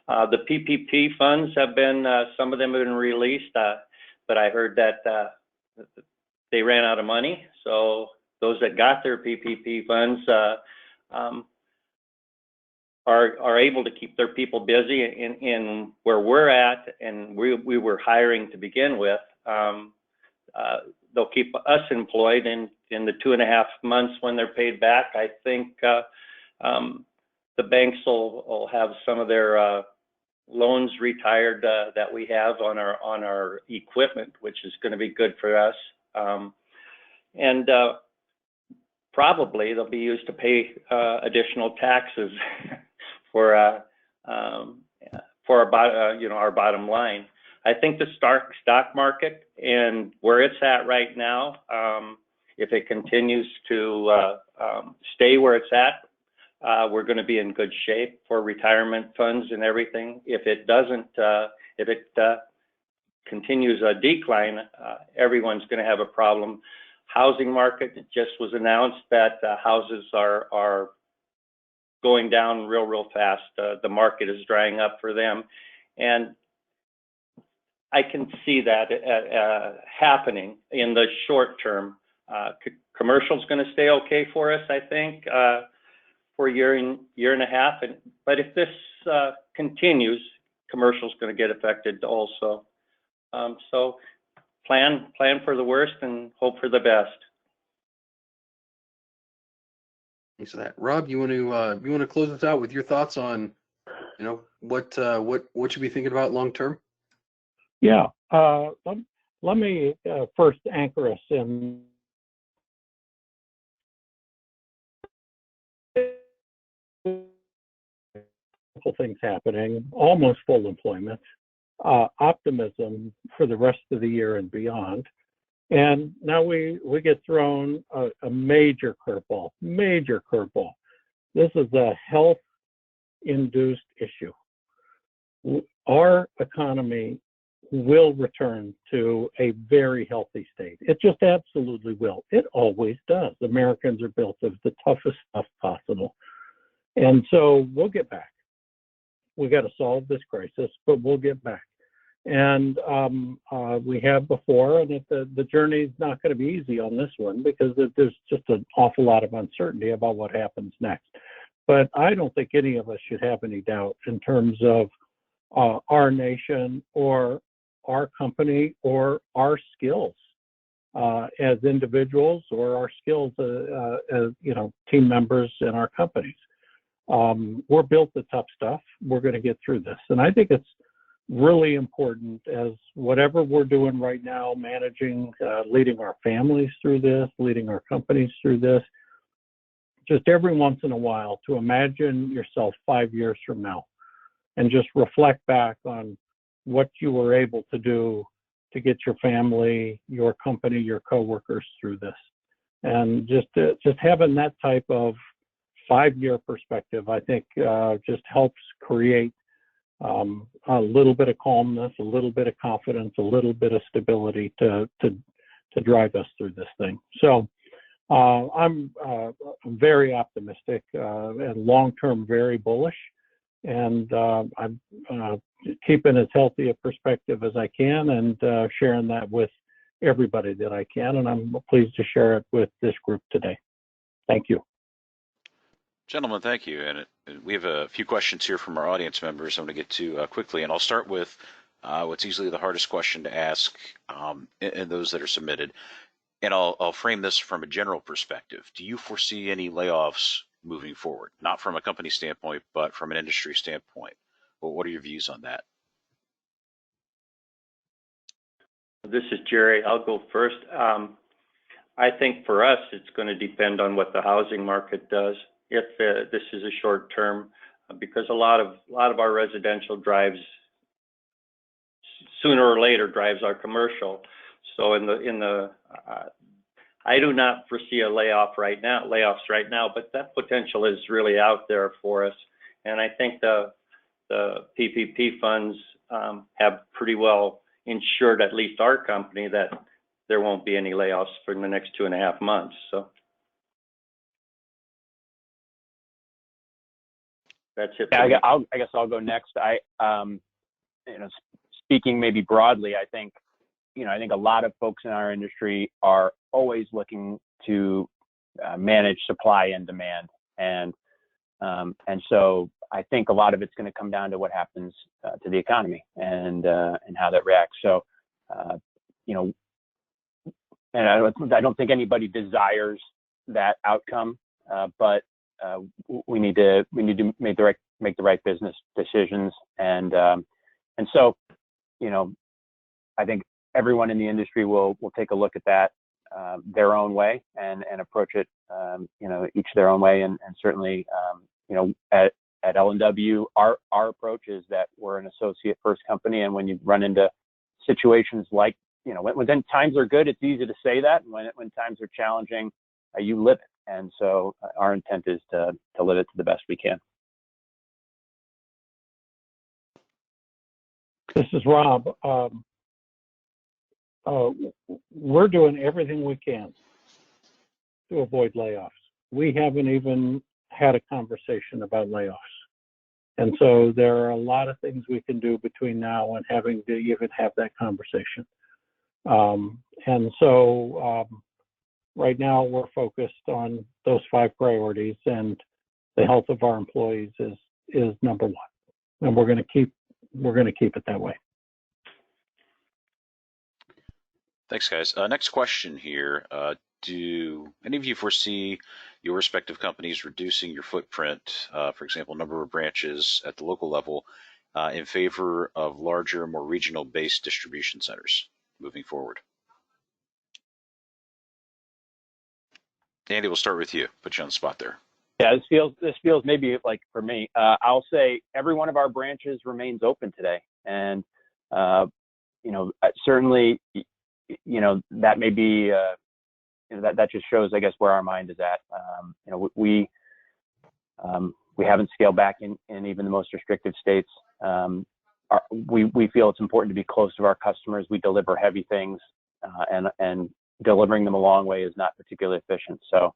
The PPP funds have been, some of them have been released, but I heard that they ran out of money. So those that got their PPP funds are able to keep their people busy in where we're at, and we were hiring to begin with. They'll keep us employed in the 2.5 months when they're paid back. I think the banks will have some of their loans retired that we have on our equipment, which is going to be good for us. And probably they'll be used to pay additional taxes for our bottom line. I think the stock market and where it's at right now, if it continues to stay where it's at, we're going to be in good shape for retirement funds and everything. If it doesn't, if it continues a decline, everyone's going to have a problem. Housing market, it just was announced that houses are going down real fast. The market is drying up for them, and I can see that happening in the short term. Commercial's going to stay okay for us, I think, for a year and a half. But if this continues, commercial's going to get affected also. So plan for the worst and hope for the best. Thanks for that, Rob. You want to close us out with your thoughts on, what should we be thinking about long term? Yeah. Let me first anchor us in things happening, almost full employment, optimism for the rest of the year and beyond. And now we get thrown a major curveball. This is a health-induced issue. Our economy will return to a very healthy state. It just absolutely will. It always does. Americans are built of the toughest stuff possible. And so we'll get back. We got to solve this crisis, but we'll get back. And we have before, and the journey is not going to be easy on this one because there's just an awful lot of uncertainty about what happens next. But I don't think any of us should have any doubt in terms of our nation or our company or our skills as individuals or our skills as team members in our companies. We're built to tough stuff. We're going to get through this. And I think it's really important as whatever we're doing right now, managing, leading our families through this, leading our companies through this, just every once in a while to imagine yourself 5 years from now and just reflect back on what you were able to do to get your family, your company, your coworkers through this. And just having that type of 5-year perspective, I think just helps create a little bit of calmness, a little bit of confidence, a little bit of stability to drive us through this thing. So I'm very optimistic and long-term very bullish, and I'm keeping as healthy a perspective as I can and sharing that with everybody that I can, and I'm pleased to share it with this group today. Thank you. Gentlemen, thank you. And we have a few questions here from our audience members I'm going to get to quickly. And I'll start with what's easily the hardest question to ask and those that are submitted. And I'll frame this from a general perspective. Do you foresee any layoffs moving forward? Not from a company standpoint, but from an industry standpoint. Well, what are your views on that? This is Jerry. I'll go first. I think for us, it's going to depend on what the housing market does. If this is a short term, because a lot of our residential drives sooner or later drives our commercial. So I do not foresee layoffs right now, but that potential is really out there for us. And I think the PPP funds have pretty well ensured at least our company that there won't be any layoffs for the next 2.5 months. So. That's it. Yeah, I guess I'll go next. Speaking maybe broadly, I think a lot of folks in our industry are always looking to manage supply and demand, and so I think a lot of it's going to come down to what happens to the economy and how that reacts. So, and I don't think anybody desires that outcome, but we need to make the right business decisions, and so I think everyone in the industry will take a look at that their own way and approach it each their own way, and certainly at L&W our approach is that we're an associate first company, and when you run into situations like when times are good, it's easy to say that, and when times are challenging, you live it. And so our intent is to live it to the best we can. This is Rob. we're doing everything we can to avoid layoffs. We haven't even had a conversation about layoffs. And so there are a lot of things we can do between now and having to even have that conversation. Right now we're focused on those 5 priorities, and the health of our employees is number 1. And we're going to keep it that way. Thanks, guys. Next question here. Do any of you foresee your respective companies reducing your footprint, for example, number of branches at the local level, in favor of larger, more regional-based distribution centers moving forward? Andy, we'll start with you. Put you on the spot there. Yeah, this feels maybe like for me. I'll say every one of our branches remains open today, and certainly, that may be that just shows, I guess, where our mind is at. We haven't scaled back in even the most restrictive states. We feel it's important to be close to our customers. We deliver heavy things, and delivering them a long way is not particularly efficient. So,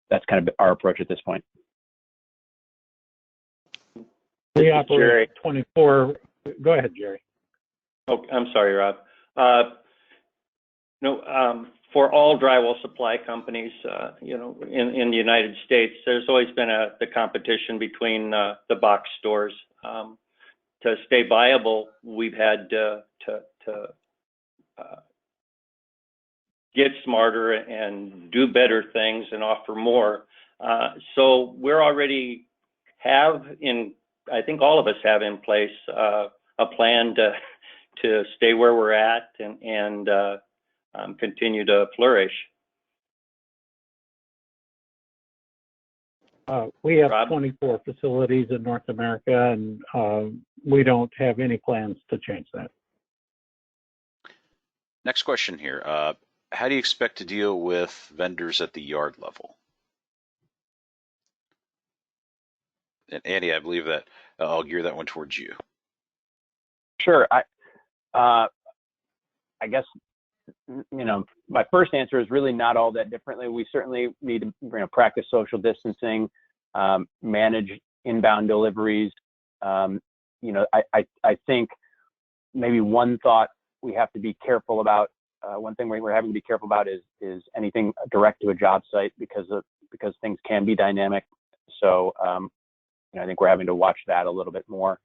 that's kind of our approach at this point. We operate 24. Go ahead, Jerry. Oh, I'm sorry, Rob. For all drywall supply companies, in the United States, there's always been the competition between the box stores. To stay viable, we've had to get smarter and do better things and offer more. So we're already I think all of us have in place a plan to stay where we're at and continue to flourish. We have Rob? 24 facilities in North America, and we don't have any plans to change that. Next question here. How do you expect to deal with vendors at the yard level? And Andy, I believe that I'll gear that one towards you. Sure. I guess, my first answer is really not all that differently. We certainly need to practice social distancing, manage inbound deliveries. I think maybe one thought we have to be careful about. One thing we're having to be careful about is anything direct to a job site because things can be dynamic. So I think we're having to watch that a little bit more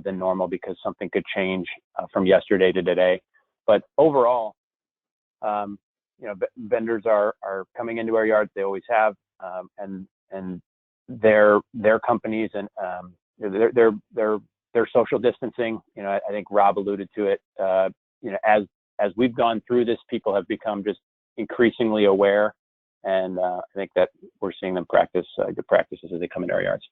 than normal because something could change from yesterday to today. But overall, vendors are coming into our yards. They always have, and their companies and their social distancing. I think Rob alluded to it. As we've gone through this, people have become just increasingly aware, and I think that we're seeing them practice good practices as they come into our yards.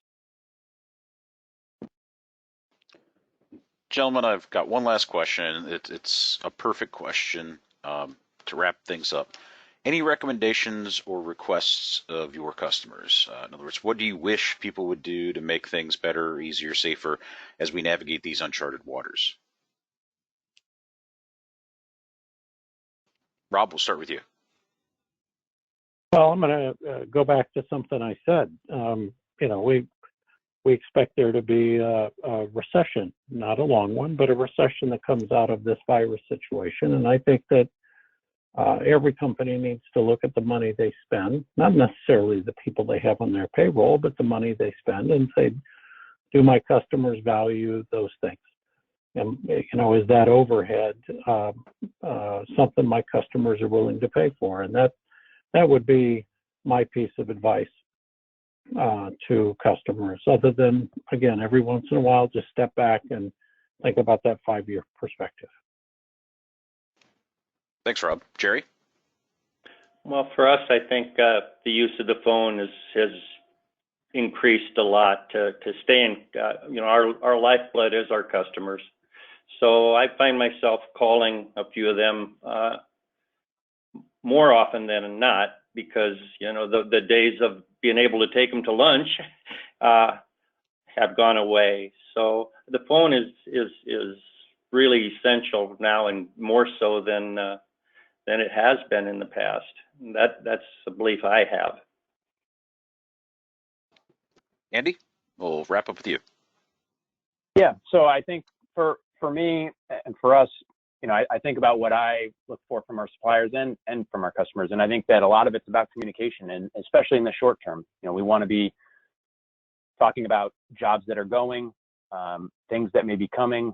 Gentlemen, I've got one last question. It's a perfect question to wrap things up. Any recommendations or requests of your customers? In other words, what do you wish people would do to make things better, easier, safer as we navigate these uncharted waters? Rob, we'll start with you. Well, I'm going to go back to something I said. We expect there to be a recession, not a long one, but a recession that comes out of this virus situation. And I think that every company needs to look at the money they spend, not necessarily the people they have on their payroll, but the money they spend, and say, do my customers value those things? And, is that overhead something my customers are willing to pay for? And that would be my piece of advice to customers, other than, again, every once in a while, just step back and think about that 5-year perspective. Thanks, Rob. Jerry? Well, for us, I think the use of the phone has increased a lot to stay in, our lifeblood is our customers. So I find myself calling a few of them more often than not, because, the days of being able to take them to lunch have gone away. So the phone is really essential now, and more so than it has been in the past. That's the belief I have. Andy, we'll wrap up with you. Yeah, so I think for me and for us, I think about what I look for from our suppliers and from our customers. And I think that a lot of it's about communication, and especially in the short term. We want to be talking about jobs that are going, things that may be coming,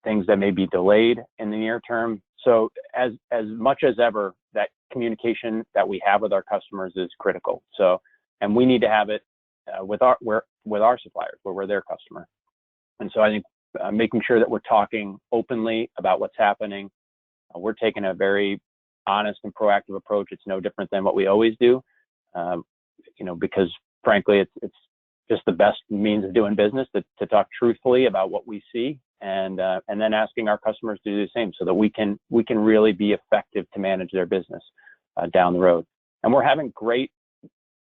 things that may be delayed in the near term. So as much as ever, that communication that we have with our customers is critical. So, and we need to have it with our suppliers, where we're their customer. And so I think making sure that we're talking openly about what's happening. We're taking a very honest and proactive approach. It's no different than what we always do, because frankly, it's just the best means of doing business, to talk truthfully about what we see, and then asking our customers to do the same, so that we can really be effective to manage their business down the road. And we're having great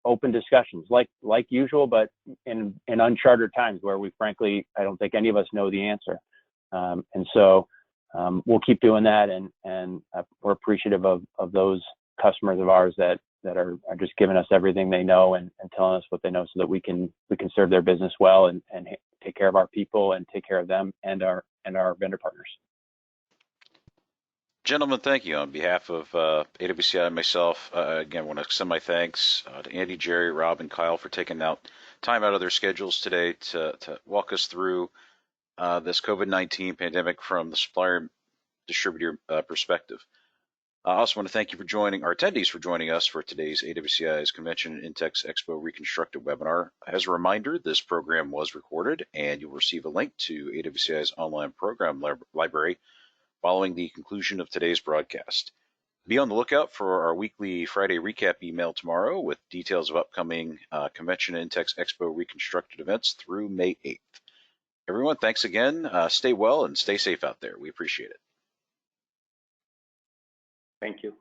open discussions, like usual, but in uncharted times where I don't think any of us know the answer. And so we'll keep doing that, and we're appreciative of those customers of ours that are just giving us everything they know and telling us what they know, so that we can serve their business well and take care of our people and take care of them and our vendor partners. Gentlemen, thank you. On behalf of AWCI and myself, again, I want to extend my thanks to Andy, Jerry, Rob, and Kyle for taking time out of their schedules today to walk us through this COVID-19 pandemic from the supplier distributor perspective. I also want to thank you for joining our attendees for joining us for today's AWCI's Convention and INTEX Expo Reconstructed webinar. As a reminder, this program was recorded, and you'll receive a link to AWCI's online program library following the conclusion of today's broadcast. Be on the lookout for our weekly Friday recap email tomorrow with details of upcoming Convention and INTEX Expo Reconstructed events through May 8th. Everyone, thanks again. Stay well and stay safe out there. We appreciate it. Thank you.